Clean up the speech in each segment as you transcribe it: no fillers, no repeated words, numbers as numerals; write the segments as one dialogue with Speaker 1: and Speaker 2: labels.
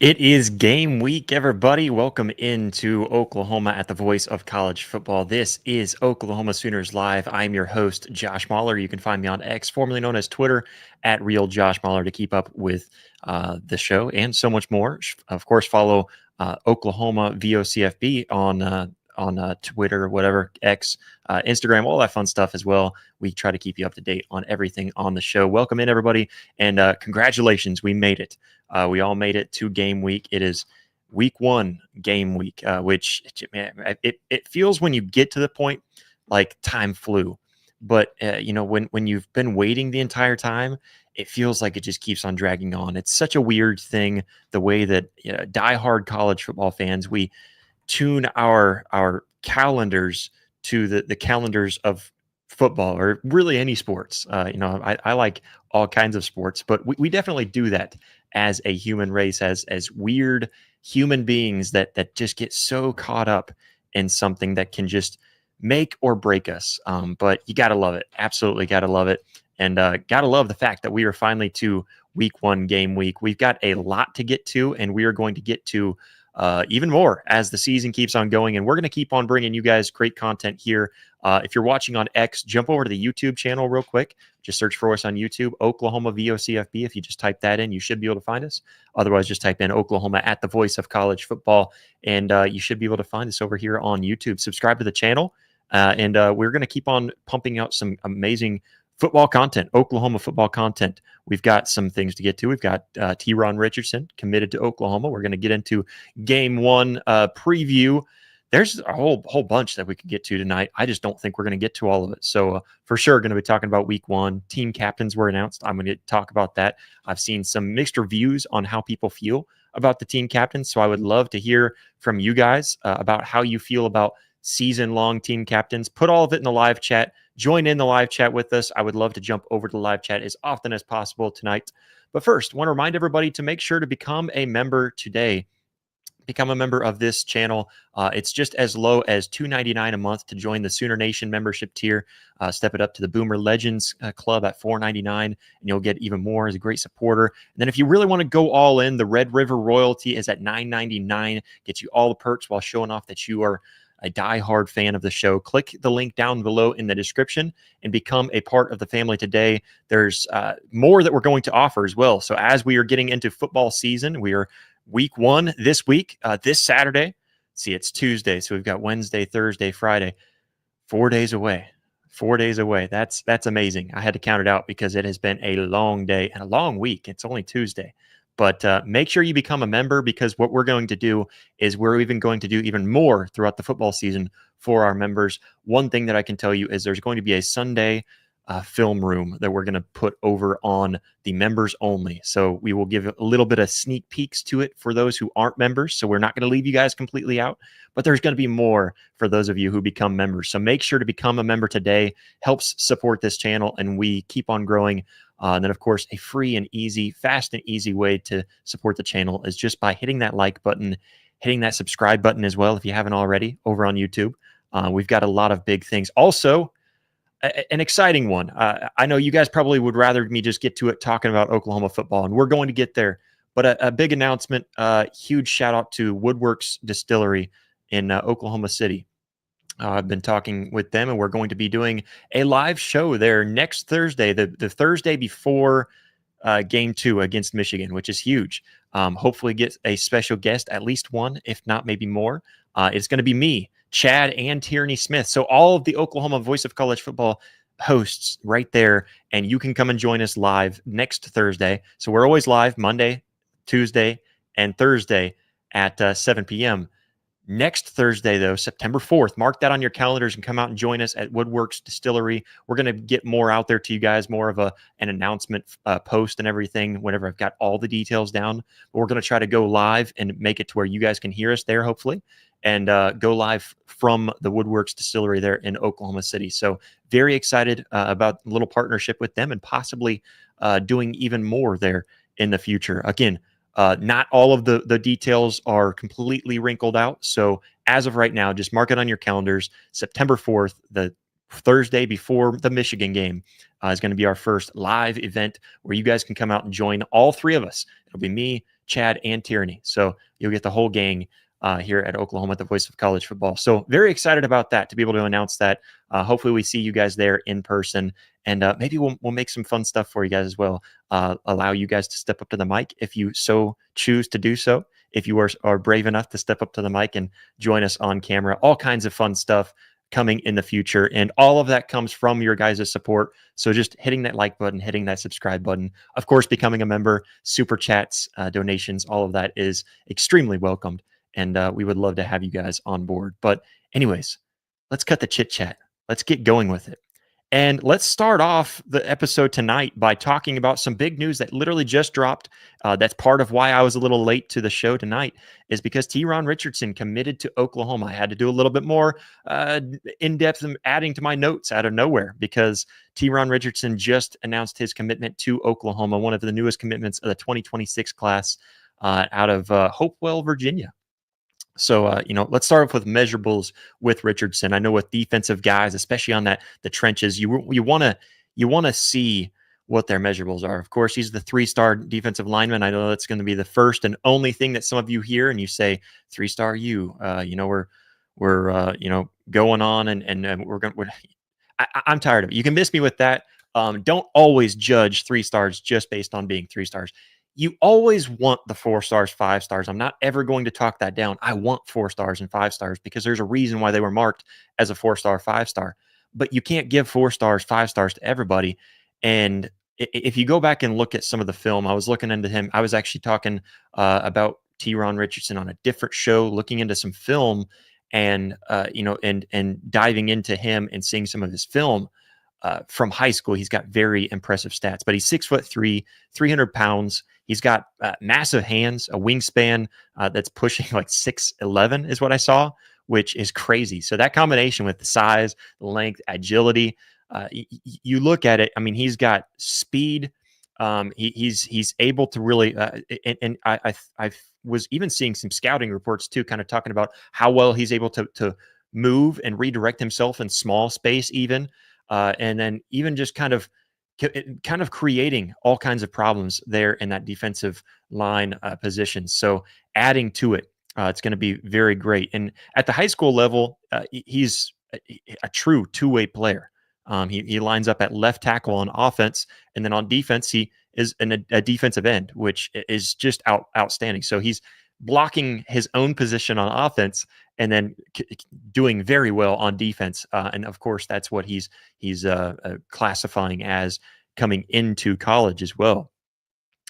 Speaker 1: It is game week, everybody. Welcome into Oklahoma at the voice of college football. This is Oklahoma Sooners Live. I'm your host, Josh Mahler. You can find me on X, formerly known as Twitter, at Real Josh Mahler to keep up with the show and so much more. Of course, follow Oklahoma VOCFB on Twitter, whatever, X, Instagram, all that fun stuff as well. We try to keep you up to date on everything on the show. Welcome in, everybody, and congratulations. We made it. We all made it to game week. It is week one game week, which man, it feels when you get to the point like time flew. But when you've been waiting the entire time, it feels like it just keeps on dragging on. It's such a weird thing, the way that diehard college football fans, we tune our calendars to the calendars of football or really any sports. I like all kinds of sports, but we definitely do that as a human race, as weird human beings that just get so caught up in something that can just make or break us. But you got to love it. Absolutely got to love it. And got to love the fact that we are finally to week one game week. We've got a lot to get to, and we are going to get to even more as the season keeps on going. And we're going to keep on bringing you guys great content here. If you're watching on X, jump over to the YouTube channel real quick. Just search for us on YouTube, Oklahoma VOCFB. If you just type that in, you should be able to find us. Otherwise, just type in Oklahoma at the voice of college football, and you should be able to find us over here on YouTube. Subscribe to the channel, and we're going to keep on pumping out some amazing football content, Oklahoma football content. We've got some things to get to. We've got Richardson committed to Oklahoma. We're going to get into game one preview. There's a whole bunch that we could get to tonight. I just don't think we're going to get to all of it. So for sure, going to be talking about week one. Team captains were announced. I'm going to talk about that. I've seen some mixed reviews on how people feel about the team captains. So I would love to hear from you guys about how you feel about season-long team captains. Put all of it in the live chat. Join in the live chat with us. I would love to jump over to the live chat as often as possible tonight. But first, I want to remind everybody to make sure to become a member today. Become a member of this channel. It's just as low as $2.99 a month to join the Sooner Nation membership tier. Step it up to the Boomer Legends Club at $4.99, and you'll get even more as a great supporter. And then if you really want to go all in, the Red River Royalty is at $9.99. Gets you all the perks while showing off that you are a diehard fan of the show. Click the link down below in the description and become a part of the family today. There's more that we're going to offer as well. So as we are getting into football season, we are week one this week, this Saturday. See, it's Tuesday, so we've got Wednesday, Thursday, Friday, 4 days away. 4 days away. That's amazing. I had to count it out because it has been a long day and a long week. It's only Tuesday. But make sure you become a member, because what we're going to do is we're even going to do even more throughout the football season for our members. One thing that I can tell you is there's going to be a Sunday film room that we're going to put over on the members only. So we will give a little bit of sneak peeks to it for those who aren't members. So we're not going to leave you guys completely out, but there's going to be more for those of you who become members. So make sure to become a member today. Helps support this channel, and we keep on growing. And then, of course, a free and easy, fast and easy way to support the channel is just by hitting that like button, hitting that subscribe button as well if you haven't already over on YouTube. We've got a lot of big things. Also, an exciting one. I know you guys probably would rather me just get to it talking about Oklahoma football, and we're going to get there. But a big announcement, huge shout out to Woodworks Distillery in Oklahoma City. I've been talking with them, and we're going to be doing a live show there next Thursday, the Thursday before game 2 against Michigan, which is huge. Hopefully get a special guest, at least one, if not maybe more. It's going to be me, Chad, and Tierney Smith. So all of the Oklahoma Voice of College Football hosts right there, and you can come and join us live next Thursday. So we're always live Monday, Tuesday, and Thursday at 7 p.m. Next Thursday, though, September 4th, mark that on your calendars and come out and join us at Woodworks Distillery. We're going to get more out there to you guys, more of an announcement post and everything whenever I've got all the details down. But we're going to try to go live and make it to where you guys can hear us there, hopefully, and go live from the Woodworks Distillery there in Oklahoma City. So very excited about a little partnership with them and possibly doing even more there in the future. Again, not all of the details are completely wrinkled out. So as of right now, just mark it on your calendars. September 4th, the Thursday before the Michigan game, is going to be our first live event where you guys can come out and join all three of us. It'll be me, Chad, and Tierney. So you'll get the whole gang here at Oklahoma at the Voice of College Football. So very excited about that, to be able to announce that. Hopefully we see you guys there in person, and maybe we'll make some fun stuff for you guys as well. Allow you guys to step up to the mic if you so choose to do so. If you are brave enough to step up to the mic and join us on camera, all kinds of fun stuff coming in the future. And all of that comes from your guys' support. So just hitting that like button, hitting that subscribe button, of course, becoming a member, super chats, donations, all of that is extremely welcomed. And we would love to have you guys on board. But anyways, let's cut the chit chat. Let's get going with it. And let's start off the episode tonight by talking about some big news that literally just dropped. That's part of why I was a little late to the show tonight, is because Teron Richardson committed to Oklahoma. I had to do a little bit more in-depth adding to my notes out of nowhere, because Teron Richardson just announced his commitment to Oklahoma, one of the newest commitments of the 2026 class out of Hopewell, Virginia. So, let's start off with measurables with Richardson. I know with defensive guys, especially on the trenches, you want to see what their measurables are. Of course, he's the 3-star defensive lineman. I know that's going to be the first and only thing that some of you hear, and you say 3-star. We're going on, and I'm tired of it. You can miss me with that. Don't always judge 3 stars just based on being 3 stars. You always want the 4 stars, 5 stars. I'm not ever going to talk that down. I want 4 stars and 5 stars because there's a reason why they were marked as a 4-star, 5-star. But you can't give 4 stars, 5 stars to everybody. And if you go back and look at some of the film, I was looking into him. I was actually talking about Teron Richardson on a different show, looking into some film and diving into him and seeing some of his film. From high school, he's got very impressive stats, but he's 6'3", 300 pounds. He's got massive hands, a wingspan that's pushing like 6'11" is what I saw, which is crazy. So that combination with the size, length, agility, you look at it. I mean, he's got speed. He's able to really, and I was even seeing some scouting reports too, kind of talking about how well he's able to move and redirect himself in small space, even. And then even just kind of creating all kinds of problems there in that defensive line position. So adding to it, it's going to be very great. And at the high school level, he's a true two-way player. He lines up at left tackle on offense, and then on defense, he is a defensive end, which is just outstanding. So he's blocking his own position on offense and then doing very well on defense. And of course, that's what he's classifying as coming into college as well.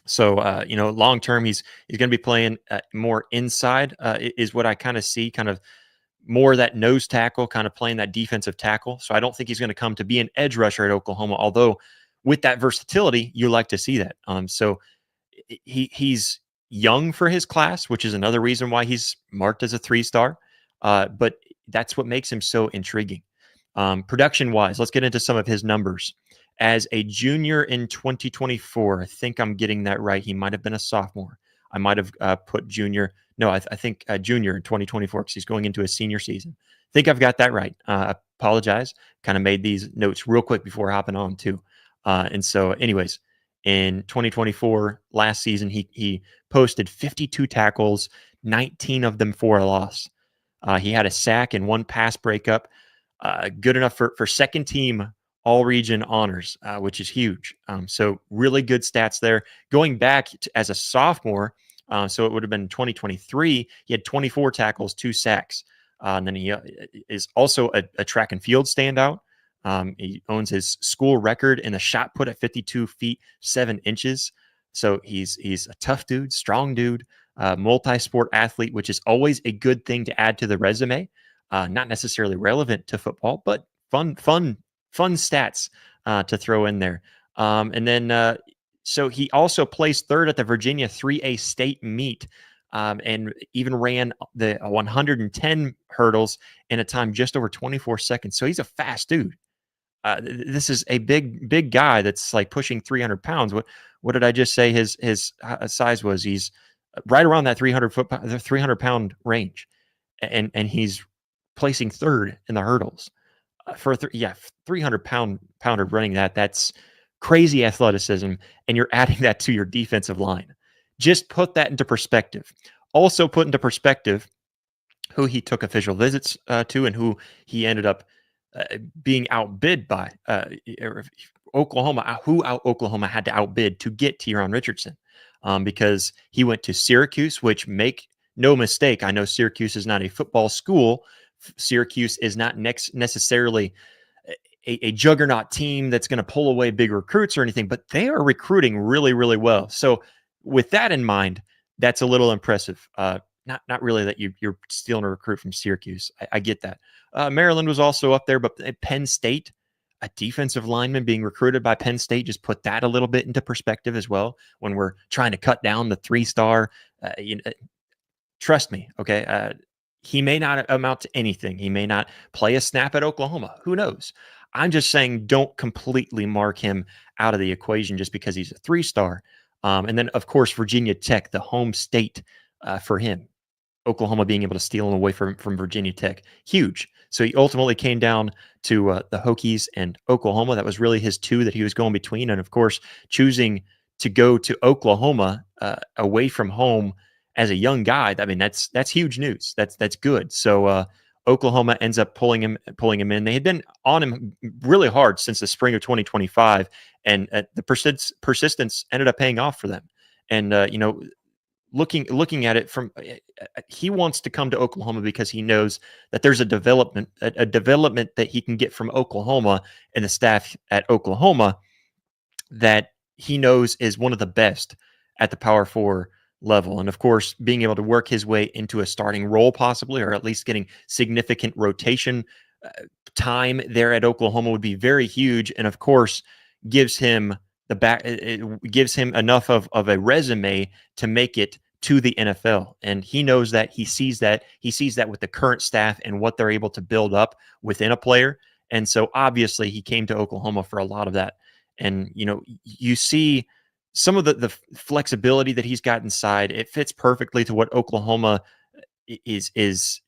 Speaker 1: So, long term, he's going to be playing more inside is what I kind of see, kind of more that nose tackle, kind of playing that defensive tackle. So I don't think he's going to come to be an edge rusher at Oklahoma, although with that versatility, you like to see that. So he's young for his class, which is another reason why he's marked as a 3-star. But that's what makes him so intriguing. Production-wise, let's get into some of his numbers. As a junior in 2024, I think I'm getting that right. He might have been a sophomore. I might have put junior. No, I think junior in 2024 because he's going into his senior season. I think I've got that right. Apologize. Kind of made these notes real quick before hopping on too. And so anyways, in 2024, last season, he posted 52 tackles, 19 of them for a loss. He had a sack and 1 pass breakup. Good enough for second team all-region honors, which is huge. So really good stats there. Going back as a sophomore, so it would have been 2023, he had 24 tackles, 2 sacks. And then he is also a track and field standout. He owns his school record in the shot put at 52 feet, 7 inches. So he's a tough dude, strong dude, multi-sport athlete, which is always a good thing to add to the resume. Not necessarily relevant to football, but fun stats to throw in there. And then so he also placed 3rd at the Virginia 3A state meet, and even ran the 110 hurdles in a time just over 24 seconds. So he's a fast dude. This is a big guy that's like pushing 300 pounds. What did I just say his size was? He's right around that 300 pound range, and he's placing 3rd in the hurdles for 300 pounder running that. That's crazy athleticism, and you're adding that to your defensive line. Just put that into perspective. Also, put into perspective who he took official visits to and who he ended up being outbid by. Oklahoma, Oklahoma had to outbid to get Teron Richardson, because he went to Syracuse, which, make no mistake, I know Syracuse is not a football school. Syracuse is not necessarily a juggernaut team that's going to pull away big recruits or anything, but they are recruiting really, really well. So with that in mind, that's a little impressive. Not really that you're stealing a recruit from Syracuse. I get that. Maryland was also up there, but Penn State, a defensive lineman being recruited by Penn State, just put that a little bit into perspective as well. When we're trying to cut down the 3-star, trust me, okay. He may not amount to anything. He may not play a snap at Oklahoma. Who knows? I'm just saying, don't completely mark him out of the equation just because he's a 3-star. And then, of course, Virginia Tech, the home state for him. Oklahoma being able to steal him away from Virginia Tech, huge. So he ultimately came down to the Hokies and Oklahoma. That was really his two that he was going between. And of course, choosing to go to Oklahoma away from home as a young guy, I mean, that's huge news. That's good. So Oklahoma ends up pulling him in. They had been on him really hard since the spring of 2025, and the persistence ended up paying off for them. And looking at it from, he wants to come to Oklahoma because he knows that there's a development that he can get from Oklahoma and the staff at Oklahoma that he knows is one of the best at the Power 4 level. And of course, being able to work his way into a starting role possibly, or at least getting significant rotation time there at Oklahoma would be very huge. And of course, gives him it gives him enough of a resume to make it to the NFL. And he knows that. He sees that with the current staff and what they're able to build up within a player. And so obviously he came to Oklahoma for a lot of that. And you see some of the flexibility that he's got inside. It fits perfectly to what Oklahoma is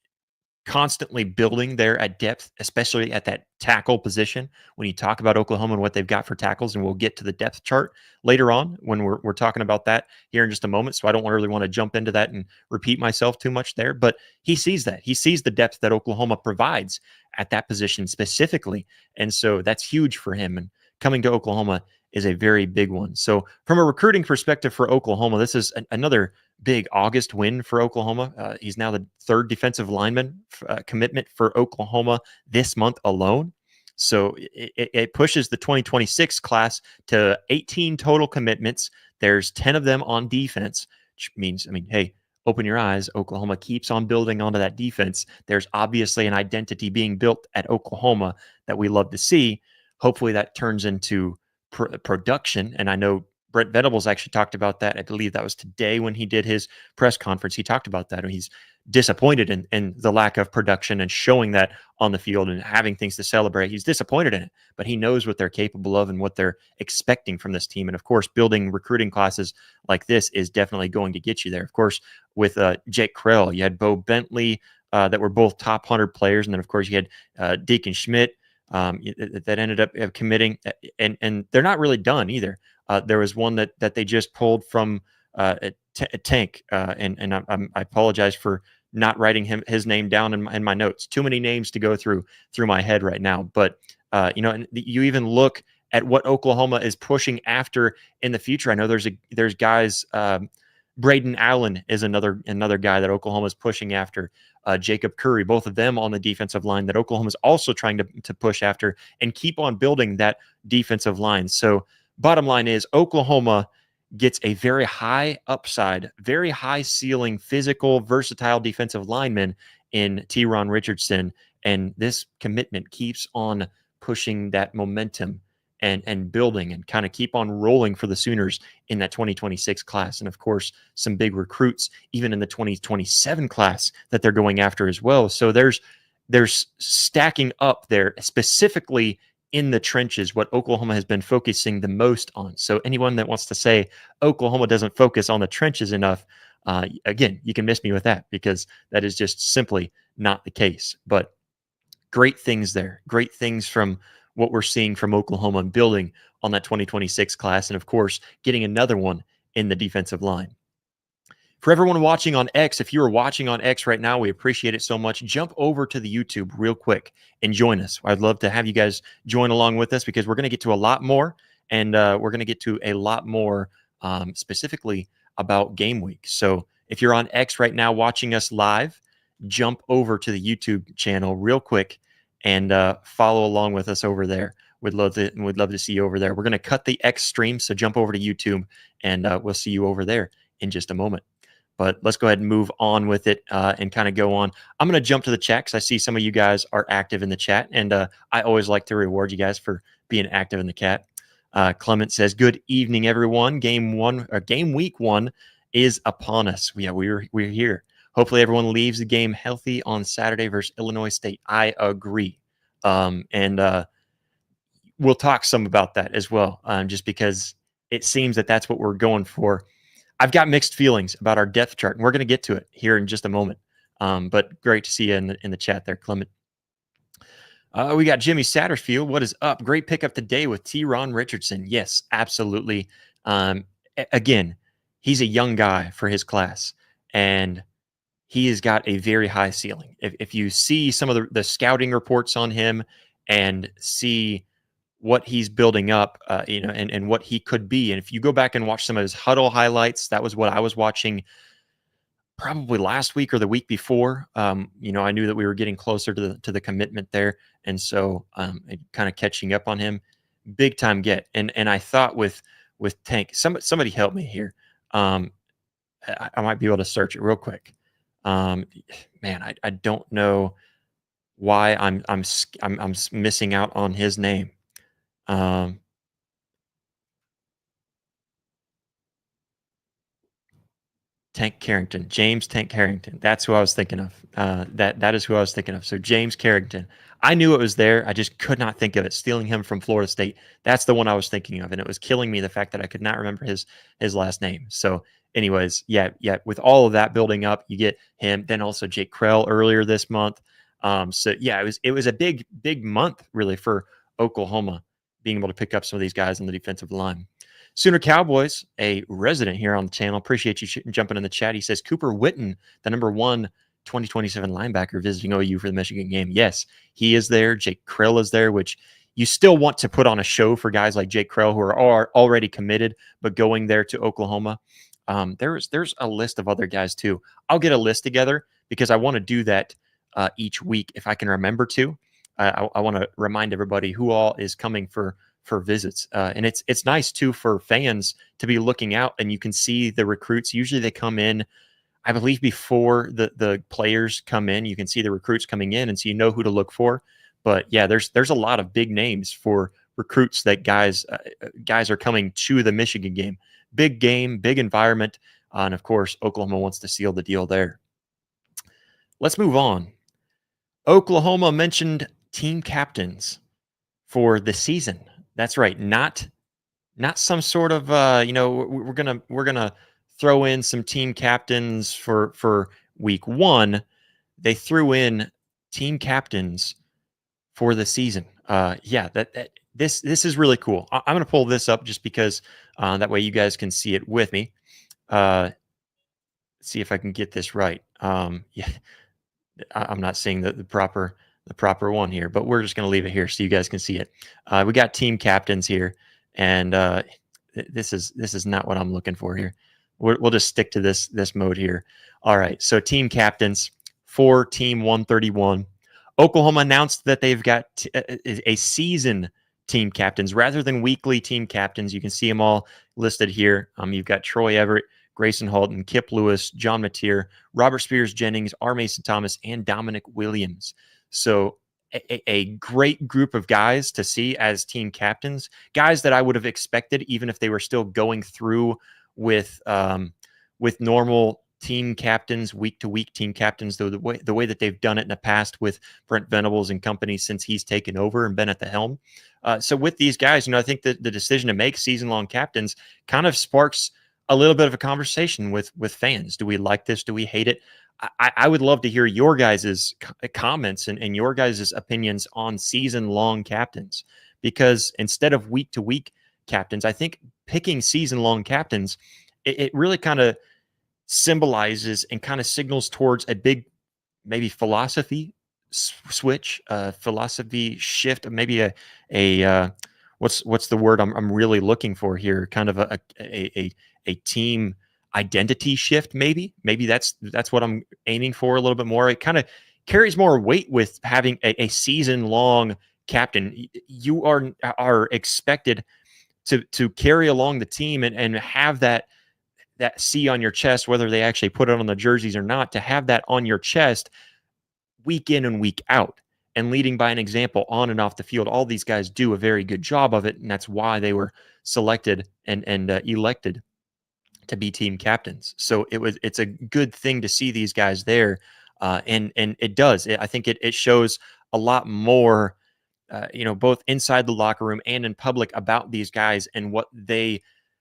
Speaker 1: constantly building there at depth, especially at that tackle position. When you talk about Oklahoma and what they've got for tackles, and we'll get to the depth chart later on when we're talking about that here in just a moment. So I don't really want to jump into that and repeat myself too much there, but he sees that. He sees the depth that Oklahoma provides at that position specifically. And so that's huge for him. And coming to Oklahoma is a very big one. So from a recruiting perspective for Oklahoma, this is another big August win for Oklahoma. He's now the third defensive lineman commitment for Oklahoma this month alone. So it pushes the 2026 class to 18 total commitments. There's 10 of them on defense, which means, hey, open your eyes. Oklahoma keeps on building onto that defense. There's obviously an identity being built at Oklahoma that we love to see. Hopefully that turns into production. And I know Brent Venables actually talked about that. I believe that was today when he did his press conference. He talked about that, and he's disappointed in the lack of production and showing that on the field and having things to celebrate. He's disappointed in it, but he knows what they're capable of and what they're expecting from this team. And of course, building recruiting classes like this is definitely going to get you there. Of course, with Jake Krell, you had Bo Bentley that were both top 100 players. And then, of course, you had Deacon Schmidt that ended up committing, and they're not really done either. There was one that they just pulled from a Tank, and I apologize for not writing his name down in my notes. Too many names to go through my head right now. But and you even look at what Oklahoma is pushing after in the future. I know there's guys. Braden Allen is another guy that Oklahoma is pushing after. Jacob Curry, both of them on the defensive line that Oklahoma is also trying to push after and keep on building that defensive line. So bottom line is Oklahoma gets a very high upside, very high ceiling, physical, versatile defensive lineman in Teron Richardson. And this commitment keeps on pushing that momentum and building and kind of keep on rolling for the Sooners in that 2026 class. And of course, some big recruits, even in the 2027 class that they're going after as well. So there's stacking up there specifically in the trenches, what Oklahoma has been focusing the most on. So anyone that wants to say Oklahoma doesn't focus on the trenches enough, again, you can miss me with that, because that is just simply not the case. But great things there, great things from what we're seeing from Oklahoma and building on that 2026 class. And of course, getting another one in the defensive line. For everyone watching on X, if you are watching on X right now, we appreciate it so much. Jump over to the YouTube real quick and join us. I'd love to have you guys join along with us because we're going to get to a lot more, and we're going to get to a lot more specifically about game week. So if you're on X right now watching us live, jump over to the YouTube channel real quick and follow along with us over there. We'd love to see you over there. We're going to cut the X stream, so jump over to YouTube, and we'll see you over there in just a moment. But let's go ahead and move on with it and kind of go on. I'm going to jump to the chat because I see some of you guys are active in the chat, and I always like to reward you guys for being active in the chat. Clement says, "Good evening, everyone. Game week one is upon us. Yeah, we're here. Hopefully, everyone leaves the game healthy on Saturday versus Illinois State." I agree, and we'll talk some about that as well, just because it seems that that's what we're going for. I've got mixed feelings about our depth chart, and we're going to get to it here in just a moment. But great to see you in the chat there, Clement. We got Jimmy Satterfield. What is up? Great pickup today with T-Ron Richardson. Yes, absolutely. Again, he's a young guy for his class, and he has got a very high ceiling. If you see some of the scouting reports on him and see what he's building up, and what he could be. And if you go back and watch some of his huddle highlights, that was what I was watching probably last week or the week before. I knew that we were getting closer to the commitment there, and so kind of catching up on him, big time get. And I thought with Tank, somebody help me here. I might be able to search it real quick. Man, I don't know why I'm missing out on his name. Tank Carrington, James Tank Carrington. That's who I was thinking of. That is who I was thinking of. So James Carrington. I knew it was there. I just could not think of it. Stealing him from Florida State. That's the one I was thinking of, and it was killing me, the fact that I could not remember his last name. So, anyways, yeah. With all of that building up, you get him. Then also Jake Krell earlier this month. So yeah, it was a big month really for Oklahoma, being able to pick up some of these guys on the defensive line. Sooner Cowboys, a resident here on the channel. Appreciate you jumping in the chat. He says, Cooper Witten, the number 1 2027 linebacker, visiting OU for the Michigan game. Yes, he is there. Jake Krell is there, which you still want to put on a show for guys like Jake Krell who are already committed, but going there to Oklahoma. There's a list of other guys too. I'll get a list together because I want to do that each week if I can remember to. I want to remind everybody who all is coming for visits. And it's nice too for fans to be looking out, and you can see the recruits. Usually they come in, I believe, before the players come in. You can see the recruits coming in, and so you know who to look for. But yeah, there's a lot of big names for recruits that guys are coming to the Michigan game. Big game, big environment, and of course Oklahoma wants to seal the deal there. Let's move on. Oklahoma mentioned team captains for the season. That's right. Not some sort of we're gonna throw in some team captains for week one. They threw in team captains for the season. This is really cool. I'm gonna pull this up just because that way you guys can see it with me. See if I can get this right. Yeah, I'm not seeing the proper one here, but we're just going to leave it here so you guys can see it. We got team captains here, and this is not what I'm looking for here. We'll just stick to this mode here. All right, so team captains for Team 131. Oklahoma announced that they've got a season team captains rather than weekly team captains. You can see them all listed here. You've got Troy Everett, Grayson Halton, Kip Lewis, John Mateer, Robert Spears Jennings, R. Mason Thomas, and Dominic Williams. So a great group of guys to see as team captains, guys that I would have expected even if they were still going through with normal team captains, week-to-week team captains, though the way that they've done it in the past with Brent Venables and company since he's taken over and been at the helm. So with these guys, I think that the decision to make season-long captains kind of sparks a little bit of a conversation with fans. Do we like this? Do we hate it? I would love to hear your guys' comments and your guys' opinions on season-long captains, because instead of week-to-week captains, I think picking season-long captains, it really kind of symbolizes and kind of signals towards a big maybe philosophy switch, philosophy shift, maybe a what's the word I'm really looking for here? Kind of a team identity shift, maybe that's what I'm aiming for a little bit more. It kind of carries more weight with having a season long captain. You are expected to carry along the team and have that C on your chest, whether they actually put it on the jerseys or not, to have that on your chest week in and week out and leading by an example on and off the field. All these guys do a very good job of it, and that's why they were selected and elected to be team captains. So it's a good thing to see these guys there, and it does. I think it shows a lot more, both inside the locker room and in public about these guys and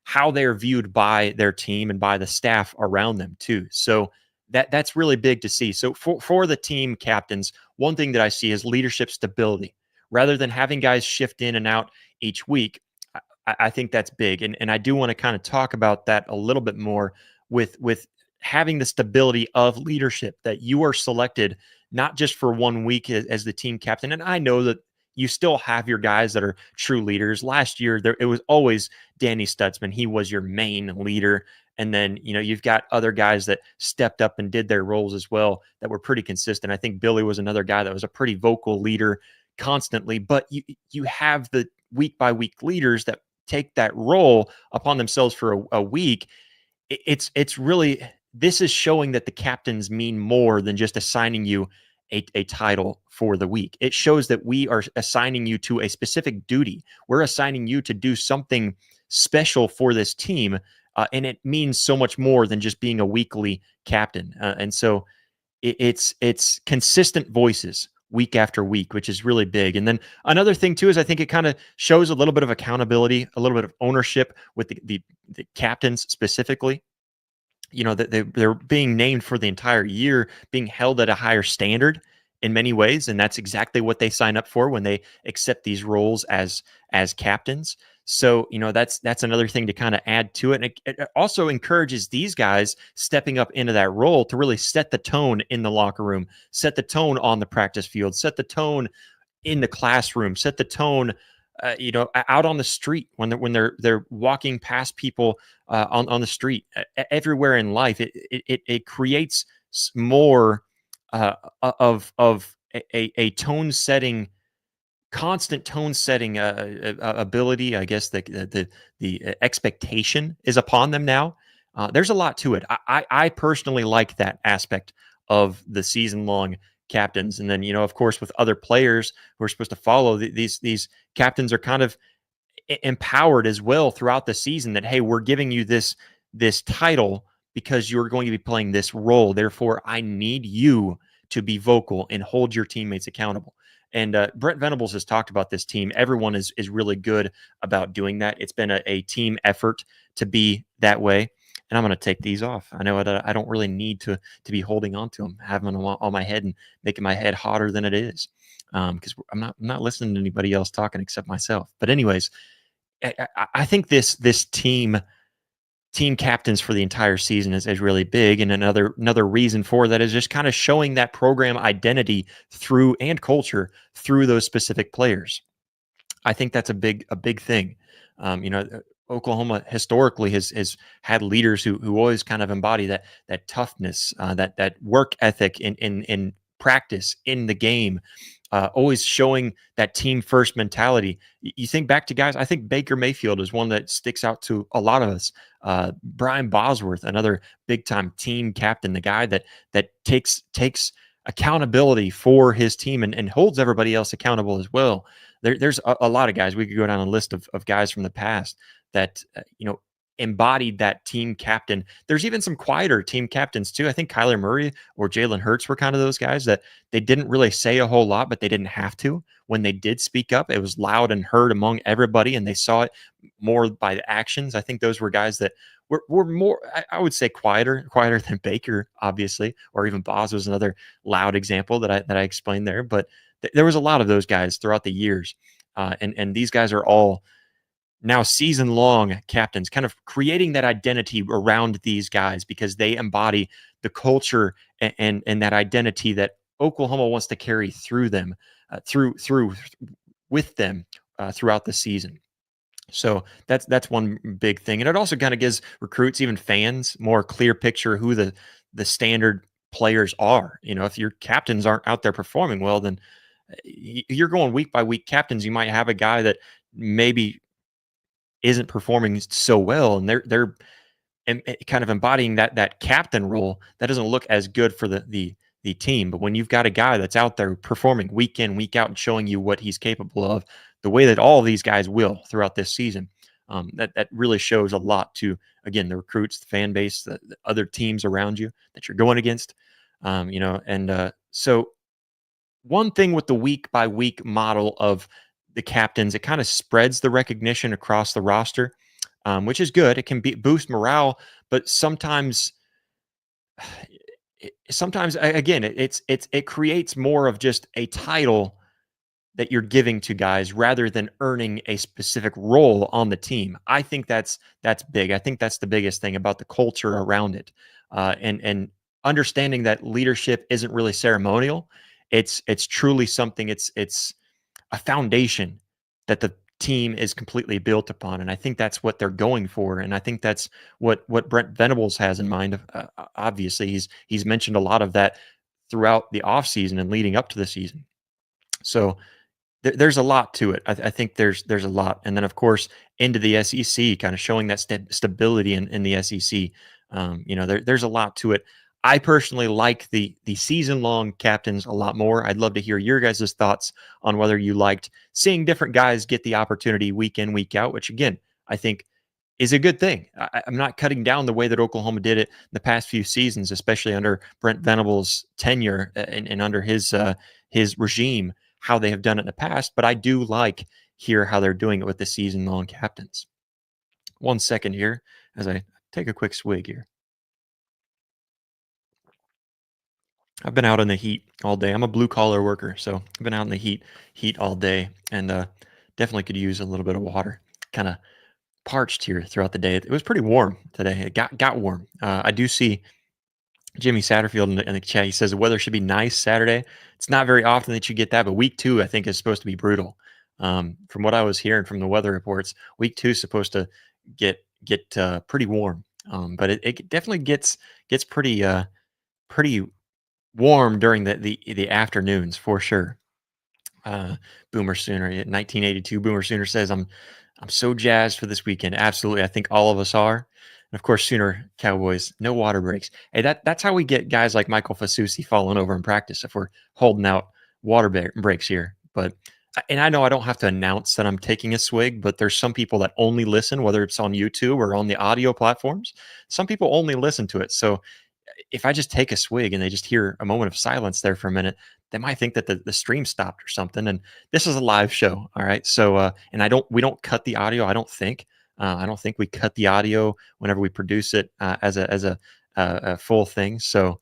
Speaker 1: how they're viewed by their team and by the staff around them too. So that's really big to see. So for the team captains, one thing that I see is leadership stability. Rather than having guys shift in and out each week, I think that's big. And I do want to kind of talk about that a little bit more with having the stability of leadership, that you are selected not just for 1 week as the team captain. And I know that you still have your guys that are true leaders. Last year, it was always Danny Stutzman. He was your main leader. And then, you've got other guys that stepped up and did their roles as well that were pretty consistent. I think Billy was another guy that was a pretty vocal leader constantly. But you have the week by week leaders that take that role upon themselves for a week. It's really, this is showing that the captains mean more than just assigning you a title for the week. It shows that we are assigning you to a specific duty. We're assigning you to do something special for this team, and it means so much more than just being a weekly captain. And so it's consistent voices week after week, which is really big. And then another thing too is I think it kind of shows a little bit of accountability, a little bit of ownership with the captains specifically. That they're being named for the entire year, being held at a higher standard in many ways, and that's exactly what they sign up for when they accept these roles as captains. So that's another thing to kind of add to it. And it also encourages these guys stepping up into that role to really set the tone in the locker room, set the tone on the practice field, set the tone in the classroom, set the tone out on the street when they're walking past people on the street, everywhere in life. It creates more of a tone setting, constant tone setting ability. I guess the expectation is upon them now. There's a lot to it. I personally like that aspect of the season long captains. And then, of course, with other players who are supposed to follow, these captains are kind of empowered as well throughout the season that, hey, we're giving you this title because you're going to be playing this role. Therefore, I need you to be vocal and hold your teammates accountable. And Brent Venables has talked about this team. Everyone is really good about doing that. It's been a team effort to be that way. And I'm going to take these off. I know I don't really need to be holding on to them, having them on my head and making my head hotter than it is, because I'm not listening to anybody else talking except myself. But anyways, I think this team captains for the entire season is really big. And another reason for that is just kind of showing that program identity through and culture through those specific players. I think that's a big thing. Oklahoma historically has had leaders who always kind of embody that toughness, that work ethic in practice, in the game, always showing that team first mentality. You think back to guys, I think Baker Mayfield is one that sticks out to a lot of us. Brian Bosworth, another big time team captain, the guy that takes accountability for his team and holds everybody else accountable as well. There's a lot of guys. We could go down a list of guys from the past that embodied that team captain. There's even some quieter team captains too. I think Kyler Murray or Jalen Hurts were kind of those guys that they didn't really say a whole lot, but they didn't have to. When they did speak up, it was loud and heard among everybody, and they saw it more by the actions. I think those were guys that were more, I would say, quieter than Baker, obviously, or even Boz was another loud example that I explained there. But there was a lot of those guys throughout the years, and these guys are all now season long captains, kind of creating that identity around these guys because they embody the culture and that identity that Oklahoma wants to carry through them, through with them throughout the season. So that's one big thing, and it also kind of gives recruits, even fans, more clear picture who the standard players are. If your captains aren't out there performing well, then you're going week by week captains. You might have a guy that maybe isn't performing so well, and they're kind of embodying that captain role. That doesn't look as good for the team. But when you've got a guy that's out there performing week in, week out, and showing you what he's capable of, the way that all of these guys will throughout this season, that really shows a lot to, again, the recruits, the fan base, the other teams around you that you're going against. So one thing with the week by week model of the captains, it kind of spreads the recognition across the roster, which is good. It can boost morale, but sometimes again, it creates more of just a title that you're giving to guys rather than earning a specific role on the team. I think that's big. I think that's the biggest thing about the culture around it, and understanding that leadership isn't really ceremonial. It's truly something. It's a foundation that the team is completely built upon, and I think that's what they're going for, and I think that's what Brent Venables has in mind. Obviously, he's mentioned a lot of that throughout the offseason and leading up to the season. So there's a lot to it. I think there's a lot, and then of course into the SEC, kind of showing that stability in the SEC. There's a lot to it. I personally like the season long captains a lot more. I'd love to hear your guys' thoughts on whether you liked seeing different guys get the opportunity week in, week out, which again I think is a good thing. I'm not cutting down the way that Oklahoma did it the past few seasons, especially under Brent Venables' tenure and under his regime, how they have done it in the past. But I do like hear how they're doing it with the season long captains. 1 second here as I take a quick swig here. I've been out in the heat all day. I'm a blue collar worker, so I've been out in the heat all day, and definitely could use a little bit of water. Kind of parched here throughout the day. It was pretty warm today. It got warm. I do see Jimmy Satterfield in the chat. He says the weather should be nice Saturday. It's not very often that you get that, but week 2 I think is supposed to be brutal. From what I was hearing from the weather reports, week 2 is supposed to get pretty warm. But it definitely gets pretty warm during the afternoons for sure. Boomer Sooner, 1982. Boomer Sooner says, I'm so jazzed for this weekend. Absolutely. I think all of us are. And of course, Sooner Cowboys, no water breaks. Hey, that's how we get guys like Michael Fasusi falling over in practice if we're holding out water breaks here. But, and I know I don't have to announce that I'm taking a swig, but there's some people that only listen, whether it's on YouTube or on the audio platforms. Some people only listen to it. So if I just take a swig and they just hear a moment of silence there for a minute, they might think that the stream stopped or something. And this is a live show. All right. So, and we don't cut the audio. I don't think we cut the audio whenever we produce it as a full thing. So,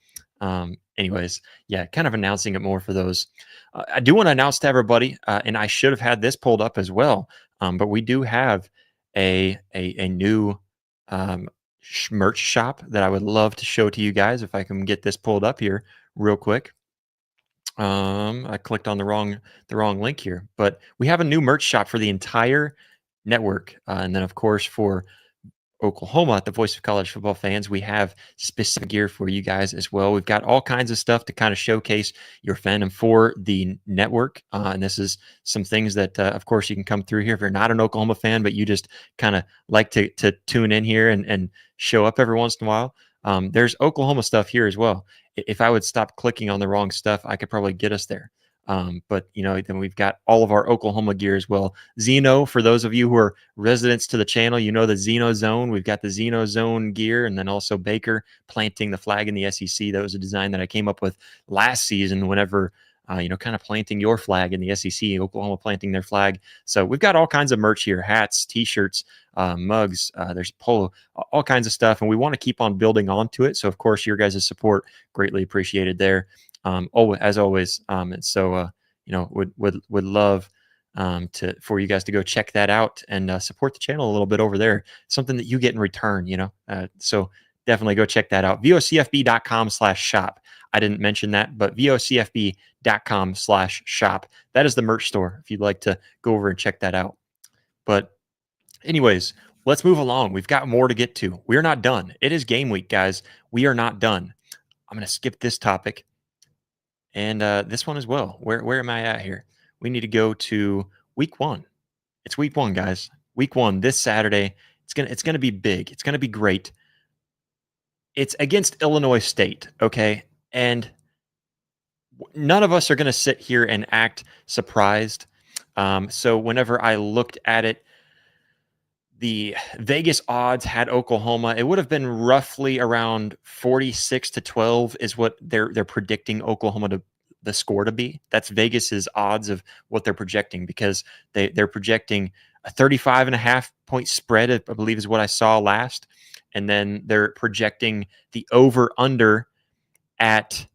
Speaker 1: anyways, yeah, kind of announcing it more for those. I do want to announce to everybody, and I should have had this pulled up as well. But we do have a new merch shop that I would love to show to you guys if I can get this pulled up here real quick. I clicked on the wrong link here, but we have a new merch shop for the entire network, and then of course for Oklahoma at the Voice of College Football Fans, we have specific gear for you guys as well. We've got all kinds of stuff to kind of showcase your fandom for the network. And this is some things that, of course, you can come through here if you're not an Oklahoma fan, but you just kind of like to tune in here and show up every once in a while. There's Oklahoma stuff here as well. If I would stop clicking on the wrong stuff, I could probably get us there. But then we've got all of our Oklahoma gear as well. Zeno, for those of you who are residents to the channel, you know the Zeno Zone. We've got the Zeno Zone gear, and then also Baker planting the flag in the SEC. That was a design that I came up with last season whenever, kind of planting your flag in the SEC, Oklahoma planting their flag. So we've got all kinds of merch here, hats, T-shirts, mugs, there's polo, all kinds of stuff, and we want to keep on building onto it. So, of course, your guys' support greatly appreciated there. As always. And so, would love for you guys to go check that out and support the channel a little bit over there. Something that you get in return, so definitely go check that out. vocfb.com/shop. I didn't mention that, but vocfb.com/shop. That is the merch store if you'd like to go over and check that out. But anyways, let's move along. We've got more to get to. We're not done. It is game week, guys. We are not done. I'm going to skip this topic and this one as well. Where am I at here? We need to go to week 1. It's week 1, guys. Week 1 this Saturday. It's gonna be big. It's gonna be great. It's against Illinois State, okay? And none of us are gonna sit here and act surprised. So whenever I looked at it, the Vegas odds had Oklahoma. It would have been roughly around 46-12 is what they're predicting Oklahoma to the score to be. That's Vegas's odds of what they're projecting, because they're projecting a 35.5 point spread, I believe is what I saw last. And then they're projecting the over under at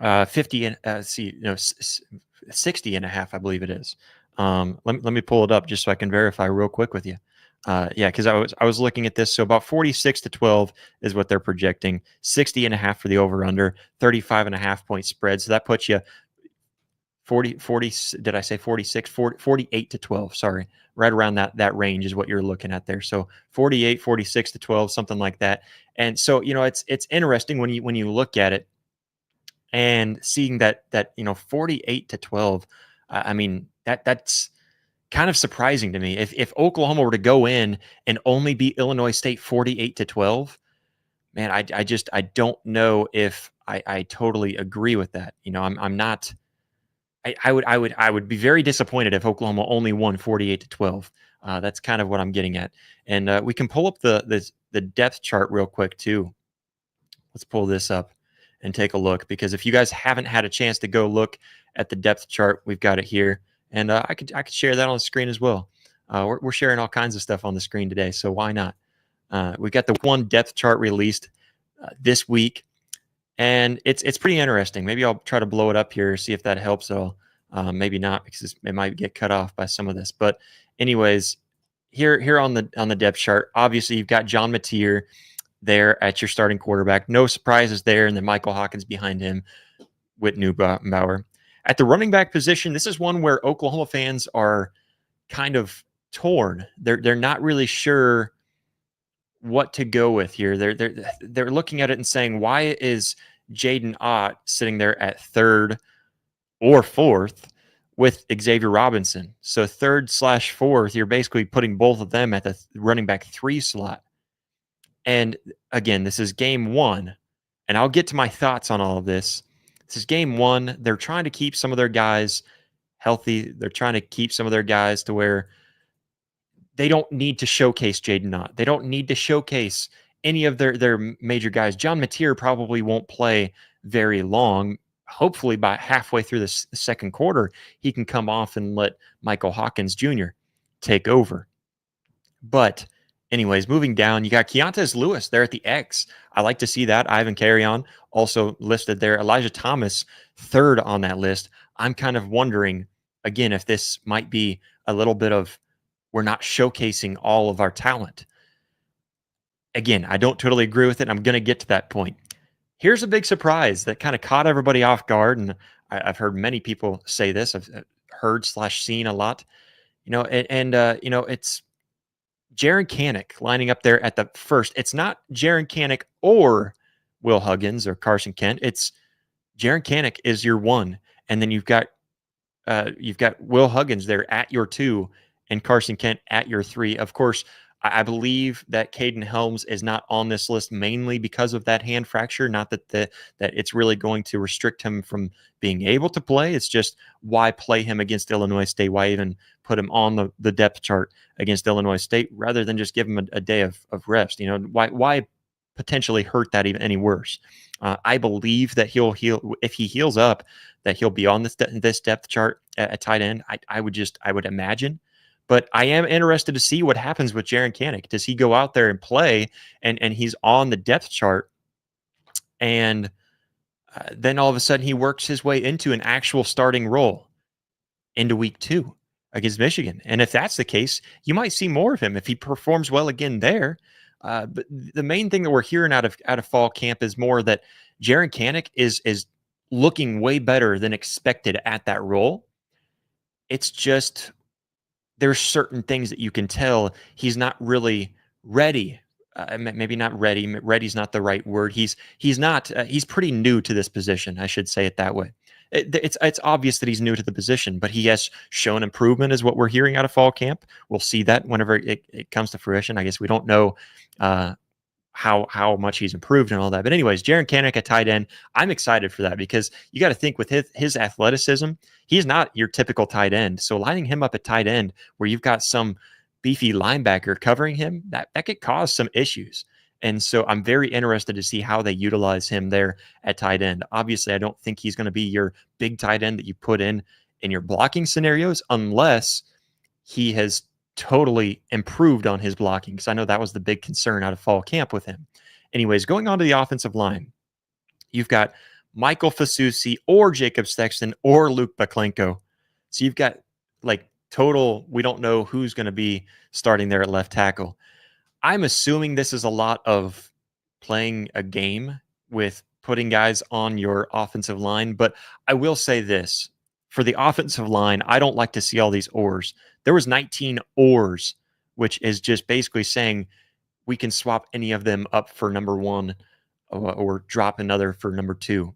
Speaker 1: 50 and 60.5, I believe it is. Let me pull it up just so I can verify real quick with you. Yeah, because I was looking at this. So about 46-12 is what they're projecting. 60.5 for the over under, 35.5 point spread. So that puts you 40. Did I say 46? 48-12. Sorry, right around that range is what you're looking at there. So 48, 46-12, something like that. And so it's interesting when you look at it and seeing that 48-12. I mean that's kind of surprising to me. If Oklahoma were to go in and only beat Illinois State 48-12, man, I don't know if I totally agree with that. I'm not. I would be very disappointed if Oklahoma only won 48-12. That's kind of what I'm getting at. And we can pull up the depth chart real quick too. Let's pull this up and take a look, because if you guys haven't had a chance to go look at the depth chart, we've got it here. And I could share that on the screen as well. We're sharing all kinds of stuff on the screen today, so why not? We got the one depth chart released this week, and it's pretty interesting. Maybe I'll try to blow it up here, see if that helps at all. Maybe not, because it might get cut off by some of this. But anyways, here on the depth chart, obviously you've got John Mateer there at your starting quarterback. No surprises there, and then Michael Hawkins behind him, Whit Neubauer. At the running back position, this is one where Oklahoma fans are kind of torn. They're not really sure what to go with here. They're looking at it and saying, why is Jaden Ott sitting there at 3rd or 4th with Xavier Robinson? So 3rd/4th, you're basically putting both of them at the running back 3 slot. And again, this is game 1, and I'll get to my thoughts on all of this. This is game 1. They're trying to keep some of their guys healthy. They're trying to keep some of their guys to where they don't need to showcase Jaden Ott. They don't need to showcase any of their major guys. John Mateer probably won't play very long. Hopefully by halfway through the second quarter, he can come off and let Michael Hawkins Jr. take over. But anyways, moving down, you got Keontae Lewis there at the X. I like to see that. Ivan Carrion also listed there. Elijah Thomas, 3rd on that list. I'm kind of wondering, again, if this might be a little bit of, we're not showcasing all of our talent. Again, I don't totally agree with it. I'm going to get to that point. Here's a big surprise that kind of caught everybody off guard, and I've heard many people say this. I've heard/seen a lot, it's Jaron Kanak lining up there at the first. It's not Jaron Kanak or Will Huggins or Carson Kent. It's Jaron Kanak is your 1, and then you've got Will Huggins there at your 2, and Carson Kent at your 3. Of course, I believe that Caden Helms is not on this list mainly because of that hand fracture. Not that it's really going to restrict him from being able to play. It's just, why play him against Illinois State? Why even put him on the depth chart against Illinois State rather than just give him a day of rest? Why potentially hurt that even any worse? I believe that he'll heal. If he heals up, that he'll be on this depth chart at tight end. I would imagine. But I am interested to see what happens with Jaron Kanak. Does he go out there and play, and he's on the depth chart, and then all of a sudden he works his way into an actual starting role into week 2? against Michigan. And if that's the case, you might see more of him if he performs well again there. But the main thing that we're hearing out of fall camp is more that Jaron Kanak is looking way better than expected at that role. It's just there's certain things that you can tell he's not really ready. Maybe not ready. Ready's not the right word. He's not. He's pretty new to this position. I should say it that way. It's obvious that he's new to the position, but he has shown improvement, is what we're hearing out of fall camp. We'll see that whenever it comes to fruition. I guess we don't know uh, how much he's improved and all that. But anyways, Jaron Kanak at tight end, I'm excited for that because you got to think with his athleticism, he's not your typical tight end. So lining him up at tight end where you've got some beefy linebacker covering him, that could cause some issues. And so I'm very interested to see how they utilize him there at tight end. Obviously, I don't think he's going to be your big tight end that you put in your blocking scenarios unless he has totally improved on his blocking, because I know that was the big concern out of fall camp with him. Anyways, going on to the offensive line, you've got Michael Fasusi or Jacob Sexton or Luke Baklenko. So you've got like total, we don't know who's going to be starting there at left tackle. I'm assuming this is a lot of playing a game with putting guys on your offensive line, but I will say this. For the offensive line, I don't like to see all these ors. There was 19 ors, which is just basically saying we can swap any of them up for number one or drop another for number two,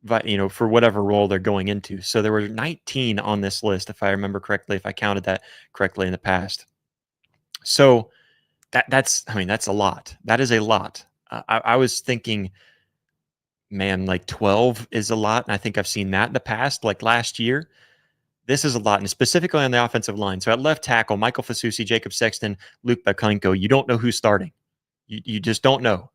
Speaker 1: but for whatever role they're going into. So there were 19 on this list, if I remember correctly, if I counted that correctly in the past. So that's a lot. That is a lot. I was thinking, man, like 12 is a lot. And I think I've seen that in the past, like last year. This is a lot, and specifically on the offensive line. So at left tackle, Michael Fasusi, Jacob Sexton, Luke Baklenko, you don't know who's starting. You just don't know.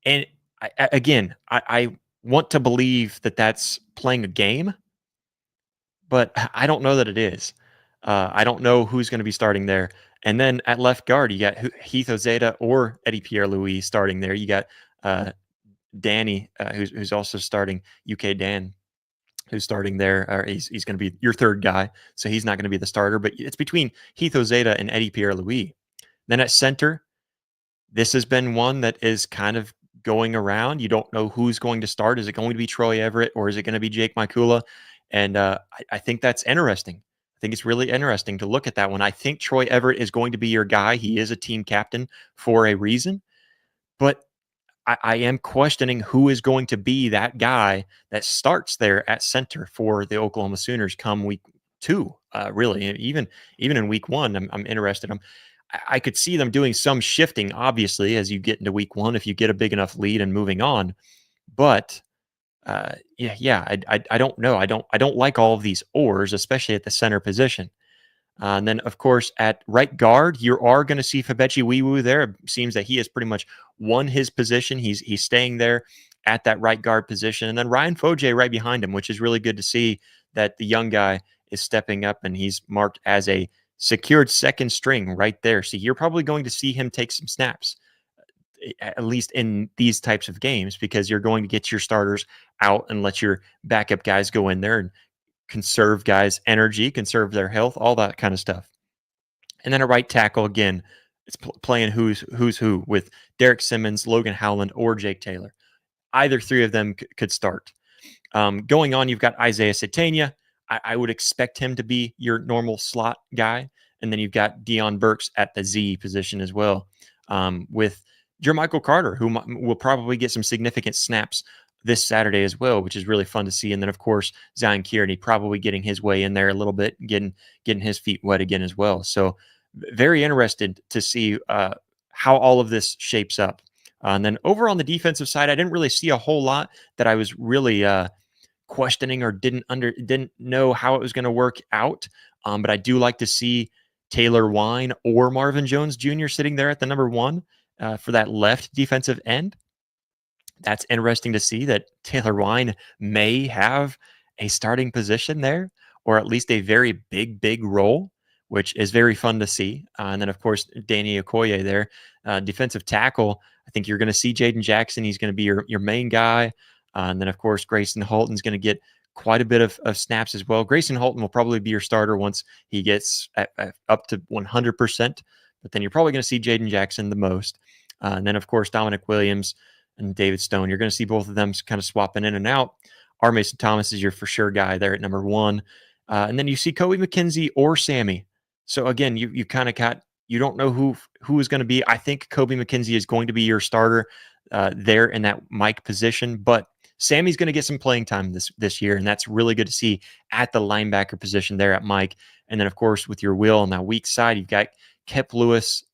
Speaker 1: And I want to believe that that's playing a game, but I don't know that it is. I don't know who's going to be starting there. And then at left guard, you got Heath Ozeta or Eddie Pierre-Louis starting there. You got Danny, who's also starting, UK Dan, who's starting there. Or he's going to be your third guy, so he's not going to be the starter. But it's between Heath Ozeta and Eddie Pierre-Louis. Then at center, this has been one that is kind of going around. You don't know who's going to start. Is it going to be Troy Everett or is it going to be Jake Mikula? And I think that's interesting. I think it's really interesting to look at that one. I think Troy Everett is going to be your guy. He is a team captain for a reason. But I am questioning who is going to be that guy that starts there at center for the Oklahoma Sooners come week 2. Really, even in week 1, I'm interested. I could see them doing some shifting, obviously, as you get into week 1 if you get a big enough lead and moving on. But I don't know. I don't like all of these ors, especially at the center position. And then, of course, at right guard, you are going to see Fabechi Wiwu there. It seems that he has pretty much won his position. He's staying there at that right guard position. And then Ryan Foje right behind him, which is really good to see that the young guy is stepping up and he's marked as a secured second string right there. So you're probably going to see him take some snaps, at least in these types of games, because you're going to get your starters out and let your backup guys go in there and conserve guys' energy, conserve their health, all that kind of stuff. And then a right tackle, again, it's playing who's who with Derek Simmons, Logan Howland, or Jake Taylor. Either three of them could start. Going on, you've got Isaiah Satania. I would expect him to be your normal slot guy. And then you've got Deion Burks at the Z position as well, with Jermichael Carter, who will probably get some significant snaps this Saturday as well, which is really fun to see. And then, of course, Zion Kearney probably getting his way in there a little bit, getting his feet wet again as well. So very interested to see how all of this shapes up. And then over on the defensive side, I didn't really see a whole lot that I was really questioning or didn't know how it was going to work out. But I do like to see Taylor Wine or Marvin Jones Jr. sitting there at the number 1 for that left defensive end. That's interesting to see that Taylor Wine may have a starting position there, or at least a very big role, which is very fun to see. And then, of course, Danny Okoye there, defensive tackle. I think you're going to see Jaden Jackson. He's going to be your main guy. And then, of course, Grayson Holton's going to get quite a bit of snaps as well. Grayson Holton will probably be your starter once he gets up to 100%, but then you're probably going to see Jaden Jackson the most. And then, of course, Dominic Williams and David Stone. You're going to see both of them kind of swapping in and out. R. Mason Thomas is your for sure guy there at number 1. And then you see Kobe McKenzie or Sammy. So again, you kind of got, you don't know who is going to be. I think Kobe McKenzie is going to be your starter there in that Mike position, but Sammy's going to get some playing time this year, and that's really good to see at the linebacker position there at Mike. And then, of course, with your will on that weak side, you've got Kep Lewis,